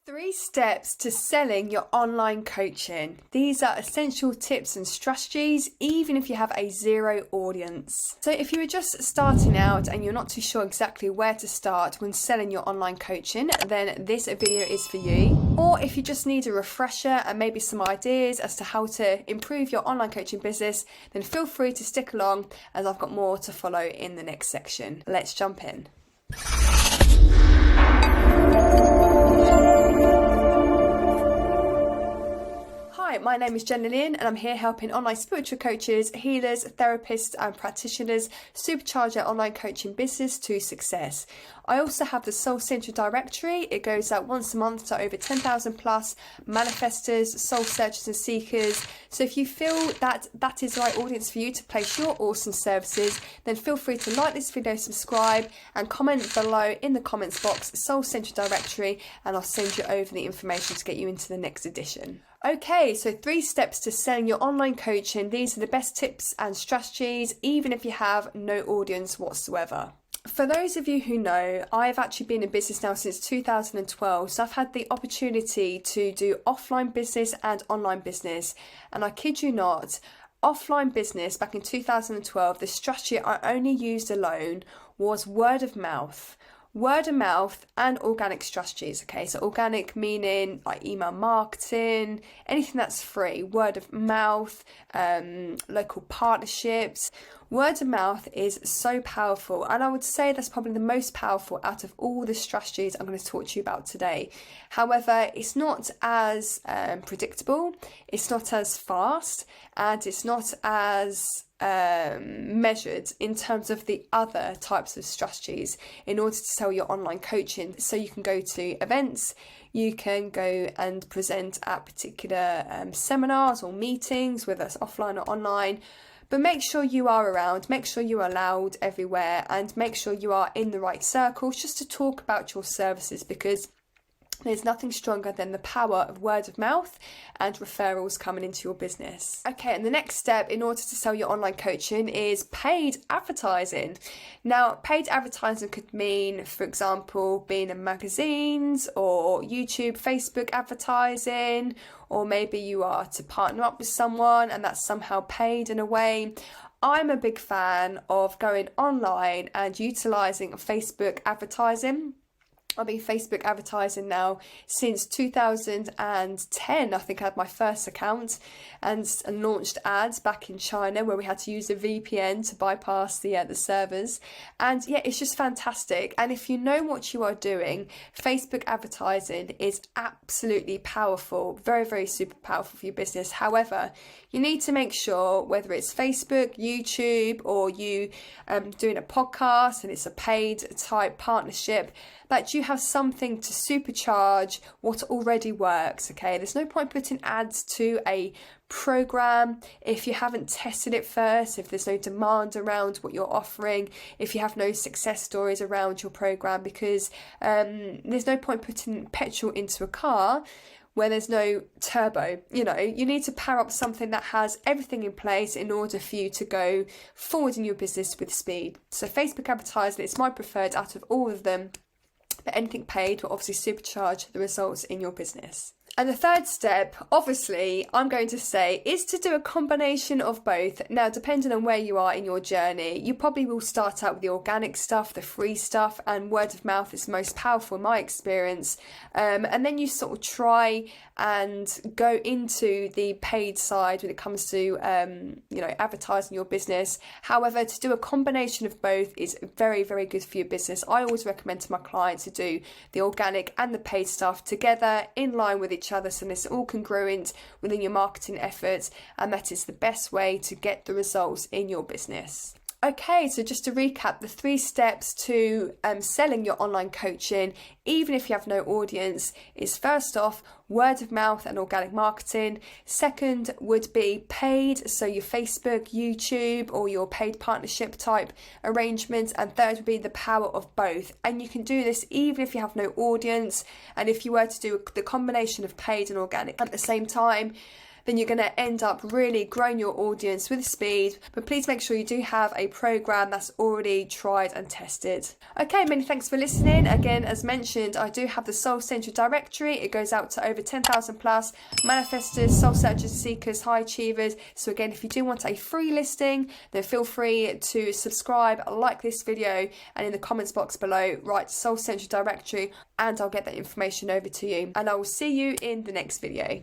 3 steps to selling your online coaching. These are essential tips and strategies, even if you have a zero audience. So if you are just starting out and you're not too sure exactly where to start when selling your online coaching, then this video is for you. Or if you just need a refresher and maybe some ideas as to how to improve your online coaching business, then feel free to stick along as I've got more to follow in the next section. Let's jump in. Hi, my name is Lillian and I'm here helping online spiritual coaches, healers, therapists and practitioners supercharge their online coaching business to success. I also have the Soul Central Directory. It goes out once a month to over 10,000 plus manifestors, soul searchers and seekers. So if you feel that that is the right audience for you to place your awesome services, then feel free to like this video, subscribe and comment below in the comments box, Soul Central Directory, and I'll send you over the information to get you into the next edition. Okay, so 3 steps to selling your online coaching. These are the best tips and strategies, even if you have no audience whatsoever. For those of you who know, I've actually been in business now since 2012, so I've had the opportunity to do offline business and online business. And I kid you not, offline business back in 2012, the strategy I only used alone was word of mouth. Word of mouth and organic strategies. Okay, so organic meaning like email marketing, anything that's free, word of mouth, local partnerships. Word of mouth is so powerful, and I would say that's probably the most powerful out of all the strategies I'm going to talk to you about today. However, it's not as predictable, it's not as fast, and it's not as measured in terms of the other types of strategies in order to sell your online coaching. So you can go to events, you can go and present at particular seminars or meetings, whether that's offline or online. But make sure you are around, make sure you are loud everywhere, and make sure you are in the right circles just to talk about your services, because there's nothing stronger than the power of word of mouth and referrals coming into your business. Okay, and the next step in order to sell your online coaching is paid advertising. Now, paid advertising could mean, for example, being in magazines or YouTube, Facebook advertising, or maybe you are to partner up with someone and that's somehow paid in a way. I'm a big fan of going online and utilising Facebook advertising. I've been Facebook advertising now since 2010. I think I had my first account and launched ads back in China where we had to use a VPN to bypass the servers. And yeah, it's just fantastic. And if you know what you are doing, Facebook advertising is absolutely powerful, very, very super powerful for your business. However, you need to make sure whether it's Facebook, YouTube, or you doing a podcast and it's a paid type partnership, that you have something to supercharge what already works. Okay, there's no point putting ads to a program if you haven't tested it first, if there's no demand around what you're offering, if you have no success stories around your program, because there's no point putting petrol into a car where there's no turbo. You know, you need to power up something that has everything in place in order for you to go forward in your business with speed. So Facebook advertising is my preferred out of all of them, but anything paid will obviously supercharge the results in your business. And the third step, obviously, I'm going to say, is to do a combination of both. Now, depending on where you are in your journey, you probably will start out with the organic stuff, the free stuff, and word of mouth is most powerful in my experience. And then you sort of try and go into the paid side when it comes to, advertising your business. However, to do a combination of both is very, very good for your business. I always recommend to my clients to do the organic and the paid stuff together in line with each other, so it's all congruent within your marketing efforts, and that is the best way to get the results in your business. Okay, so just to recap, the 3 steps to selling your online coaching, even if you have no audience, is first off, word of mouth and organic marketing. Second would be paid, so your Facebook, YouTube, or your paid partnership type arrangements. And third would be the power of both. And you can do this even if you have no audience. And if you were to do the combination of paid and organic at the same time, then you're going to end up really growing your audience with speed. But please make sure you do have a program that's already tried and tested. Okay, many thanks for listening. Again, as mentioned, I do have the Soul Central directory. It goes out to over 10,000 plus manifestors, soul searchers, seekers, high achievers. So again, if you do want a free listing, then feel free to subscribe, like this video, and in the comments box below, write Soul Central directory, and I'll get that information over to you. And I will see you in the next video.